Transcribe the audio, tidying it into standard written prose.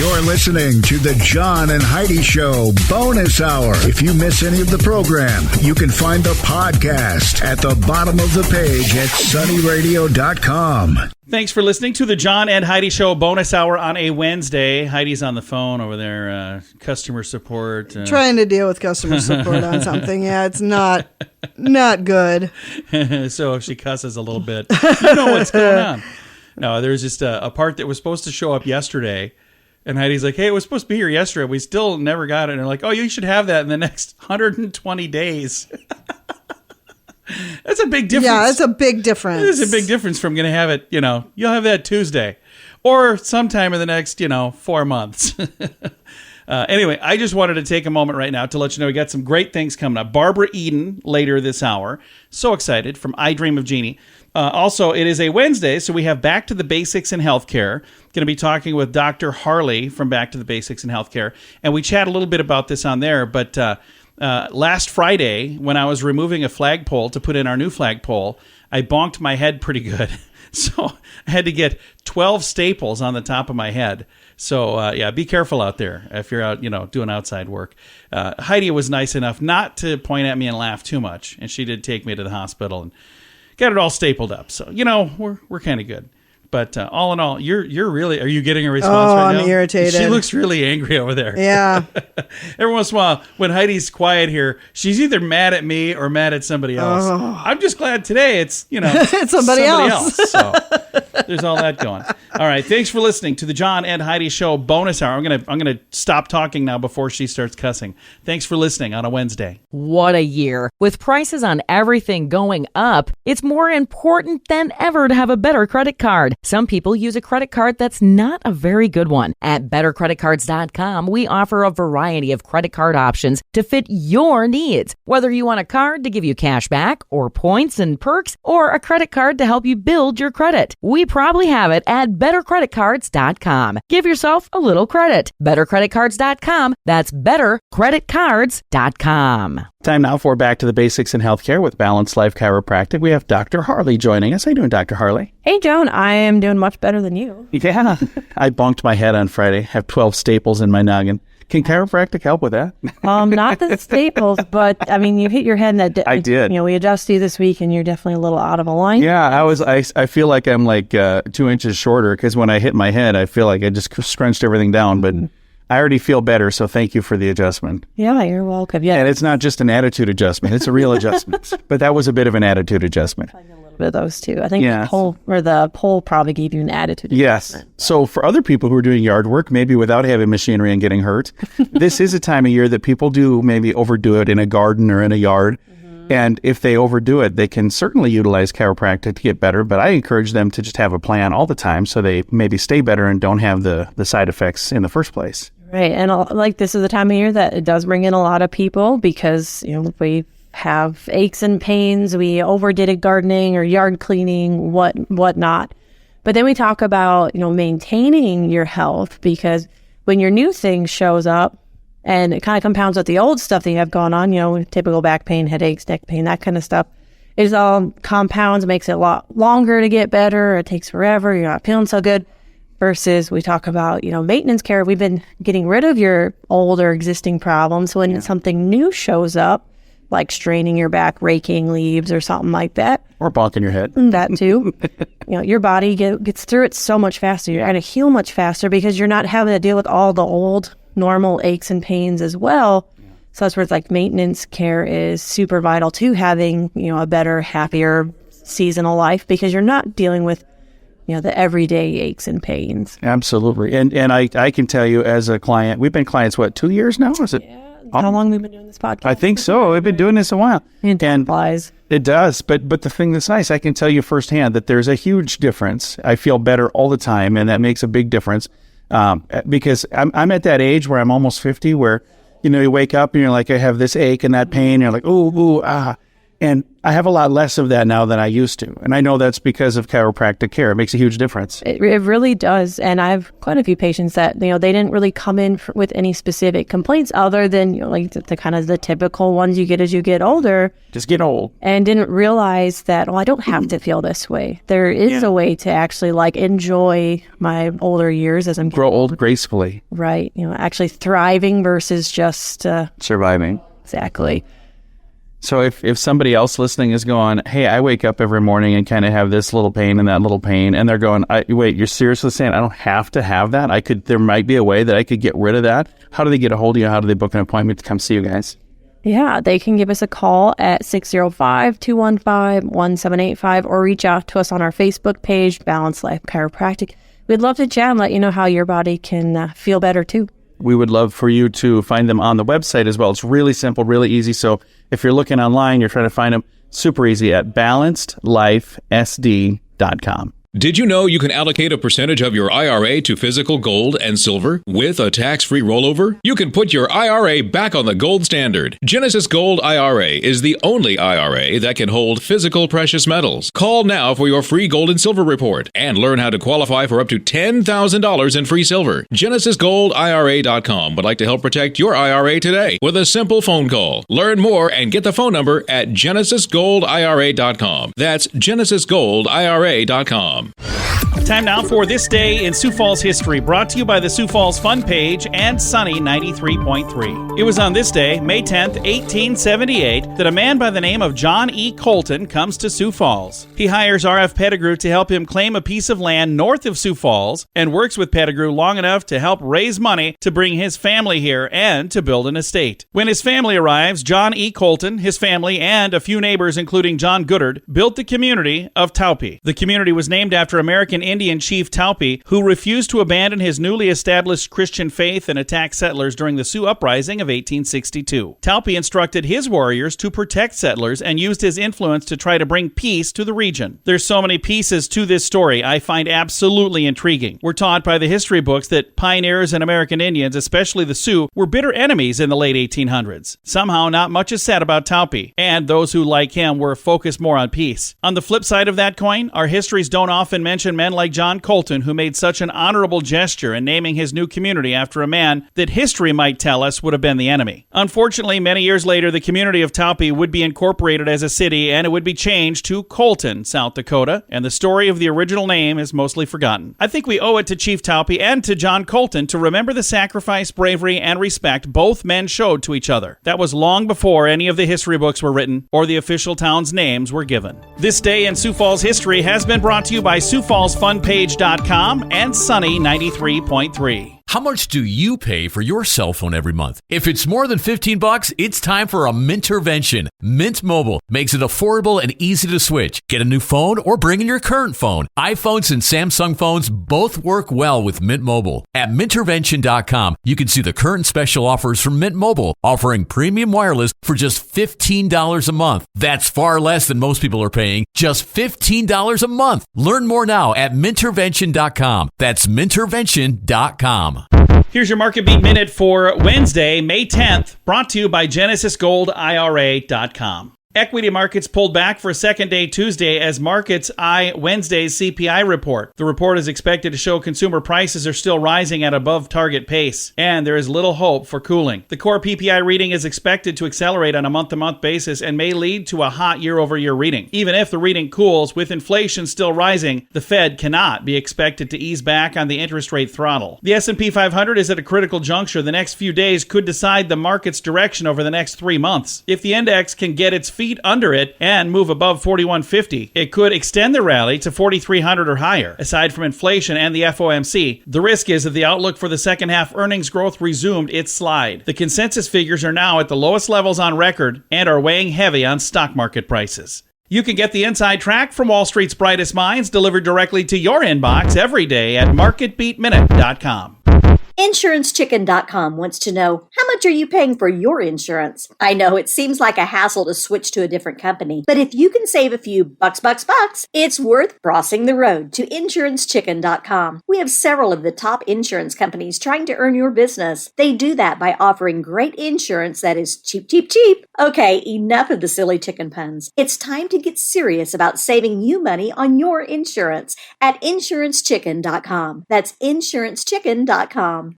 You're listening to the John and Heidi Show Bonus Hour. If you miss any of the program, you can find the podcast at the bottom of the page at sunnyradio.com. Thanks for listening to the John and Heidi Show Bonus Hour on a Wednesday. Heidi's on the phone over there, customer support. Trying to deal with customer support on something. Yeah, it's not good. So if she cusses a little bit, you know what's going on. No, there's just a part that was supposed to show up yesterday. And Heidi's like, hey, it was supposed to be here yesterday. We still never got it. And they're like, oh, you should have that in the next 120 days. That's a big difference. Yeah, it's a big difference. It's a big difference from going to have it, you'll have that Tuesday or sometime in the next, 4 months. Anyway, I just wanted to take a moment right now to let you know we got some great things coming up. Barbara Eden later this hour. So excited from I Dream of Jeannie. Also, it is a Wednesday, so we have Back to the Basics in Healthcare. Going to be talking with Dr. Harley from Back to the Basics in Healthcare. And we chat a little bit about this on there, but last Friday, when I was removing a flagpole to put in our new flagpole, I bonked my head pretty good. So I had to get 12 staples on the top of my head. So, be careful out there if you're out, doing outside work. Heidi was nice enough not to point at me and laugh too much. And she did take me to the hospital and got it all stapled up. So, we're kind of good. But all in all, you're really, are you getting a response right now? I'm irritated. She looks really angry over there. Yeah. Every once in a while, when Heidi's quiet here, she's either mad at me or mad at somebody else. Oh. I'm just glad today it's, it's somebody else. So there's all that going. All right. Thanks for listening to the John and Heidi Show Bonus Hour. I'm gonna stop talking now before she starts cussing. Thanks for listening on a Wednesday. What a year. With prices on everything going up, it's more important than ever to have a better credit card. Some people use a credit card that's not a very good one. At bettercreditcards.com, we offer a variety of credit card options to fit your needs. Whether you want a card to give you cash back or points and perks, or a credit card to help you build your credit, we probably have it at bettercreditcards.com. Give yourself a little credit. Bettercreditcards.com. That's bettercreditcards.com. Time now for Back to the Basics in Healthcare with Balanced Life Chiropractic. We have Dr. Harley joining us. How you doing, Dr. Harley? Hey, Joan. I am doing much better than you. Yeah. I bonked my head on Friday. Have 12 staples in my noggin. Can chiropractic help with that? Not the staples, but you hit your head. I did. We adjusted you this week, and you're definitely a little out of alignment. Yeah, I feel like I'm like 2 inches shorter because when I hit my head, I feel like I just scrunched everything down. But I already feel better, so thank you for the adjustment. Yeah, you're welcome. Yeah, and it's not just an attitude adjustment; it's a real adjustment. But that was a bit of an attitude adjustment. A little bit of those too. I think the pole probably gave you an attitude adjustment. Yes. So for other people who are doing yard work, maybe without heavy machinery and getting hurt, this is a time of year that people do maybe overdo it in a garden or in a yard. And if they overdo it, they can certainly utilize chiropractic to get better. But I encourage them to just have a plan all the time so they maybe stay better and don't have the side effects in the first place. Right. And this is the time of year that it does bring in a lot of people because, we have aches and pains. We overdid it gardening or yard cleaning, whatnot. But then we talk about, maintaining your health because when your new thing shows up, and it kind of compounds with the old stuff that you have going on, typical back pain, headaches, neck pain, that kind of stuff. It all compounds, makes it a lot longer to get better. It takes forever. You're not feeling so good. Versus we talk about, maintenance care. We've been getting rid of your old or existing problems. So when something new shows up, like straining your back, raking leaves or something like that. Or bonking your head. That too. Your body gets through it so much faster. You're going to heal much faster because you're not having to deal with all the old normal aches and pains as well. So that's where it's like maintenance care is super vital to having, a better, happier seasonal life because you're not dealing with, the everyday aches and pains. Absolutely. And I can tell you as a client, we've been clients, 2 years now? Is it? Yeah. How long have we been doing this podcast? I think so. We've been doing this a while. And flies. It does. But the thing that's nice, I can tell you firsthand that there's a huge difference. I feel better all the time, and that makes a big difference. Because I'm at that age where I'm almost 50 where, you wake up and you're like, I have this ache and that pain. And you're like, ooh, ah. And I have a lot less of that now than I used to. And I know that's because of chiropractic care. It makes a huge difference. It really does. And I have quite a few patients that, they didn't really come in with any specific complaints other than, like the kind of the typical ones you get as you get older. Just get old. And didn't realize that, I don't have to feel this way. There is a way to actually enjoy my older years as I'm grow old gracefully. Right. Actually thriving versus just surviving. Exactly. So if somebody else listening is going, hey, I wake up every morning and kind of have this little pain and that little pain, and they're going, wait, you're seriously saying I don't have to have that? There might be a way that I could get rid of that. How do they get a hold of you? How do they book an appointment to come see you guys? Yeah, they can give us a call at 605-215-1785 or reach out to us on our Facebook page, Balanced Life Chiropractic. We'd love to chat and let you know how your body can feel better too. We would love for you to find them on the website as well. It's really simple, really easy. So if you're looking online, you're trying to find them, super easy at balancedlifesd.com. Did you know you can allocate a percentage of your IRA to physical gold and silver with a tax-free rollover? You can put your IRA back on the gold standard. Genesis Gold IRA is the only IRA that can hold physical precious metals. Call now for your free gold and silver report and learn how to qualify for up to $10,000 in free silver. GenesisGoldIRA.com would like to help protect your IRA today with a simple phone call. Learn more and get the phone number at GenesisGoldIRA.com. That's GenesisGoldIRA.com. Time now for This Day in Sioux Falls History, brought to you by the Sioux Falls Fun Page and Sunny 93.3. It was on this day, May 10th, 1878, that a man by the name of John E. Colton comes to Sioux Falls. He hires R.F. Pettigrew to help him claim a piece of land north of Sioux Falls and works with Pettigrew long enough to help raise money to bring his family here and to build an estate. When his family arrives, John E. Colton, his family, and a few neighbors, including John Goodard, built the community of Taupi. The community was named after American Indian chief Taupi, who refused to abandon his newly established Christian faith and attack settlers during the Sioux Uprising of 1862. Taupi instructed his warriors to protect settlers and used his influence to try to bring peace to the region. There's so many pieces to this story I find absolutely intriguing. We're taught by the history books that pioneers and American Indians, especially the Sioux, were bitter enemies in the late 1800s. Somehow not much is said about Taupi, and those who, like him, were focused more on peace. On the flip side of that coin, our histories don't often mention men like John Colton, who made such an honorable gesture in naming his new community after a man that history might tell us would have been the enemy. Unfortunately, many years later, the community of Taupi would be incorporated as a city, and it would be changed to Colton, South Dakota, and the story of the original name is mostly forgotten. I think we owe it to Chief Taupi and to John Colton to remember the sacrifice, bravery, and respect both men showed to each other. That was long before any of the history books were written or the official towns' names were given. This Day in Sioux Falls History has been brought to you by SiouxFallsFunPage.com and Sunny 93.3. How much do you pay for your cell phone every month? If it's more than $15, it's time for a Mintervention. Mint Mobile makes it affordable and easy to switch. Get a new phone or bring in your current phone. iPhones and Samsung phones both work well with Mint Mobile. At Mintervention.com, you can see the current special offers from Mint Mobile, offering premium wireless for just $15 a month. That's far less than most people are paying, just $15 a month. Learn more now at Mintervention.com. That's Mintervention.com. Here's your Market Beat Minute for Wednesday, May 10th, brought to you by GenesisGoldIRA.com. Equity markets pulled back for a second day Tuesday as markets eye Wednesday's CPI report. The report is expected to show consumer prices are still rising at above target pace, and there is little hope for cooling. The core PPI reading is expected to accelerate on a month-to-month basis and may lead to a hot year-over-year reading. Even if the reading cools, with inflation still rising, the Fed cannot be expected to ease back on the interest rate throttle. The S&P 500 is at a critical juncture. The next few days could decide the market's direction over the next 3 months. If the index can get its feet under it and move above 4150, it could extend the rally to 4300 or higher. Aside from inflation and the FOMC, the risk is that the outlook for the second half earnings growth resumed its slide. The consensus figures are now at the lowest levels on record and are weighing heavy on stock market prices. You can get the inside track from Wall Street's brightest minds delivered directly to your inbox every day at MarketBeatMinute.com. InsuranceChicken.com wants to know, how much are you paying for your insurance? I know it seems like a hassle to switch to a different company, but if you can save a few bucks, it's worth crossing the road to InsuranceChicken.com. We have several of the top insurance companies trying to earn your business. They do that by offering great insurance that is cheap. Okay, enough of the silly chicken puns. It's time to get serious about saving you money on your insurance at InsuranceChicken.com. That's InsuranceChicken.com.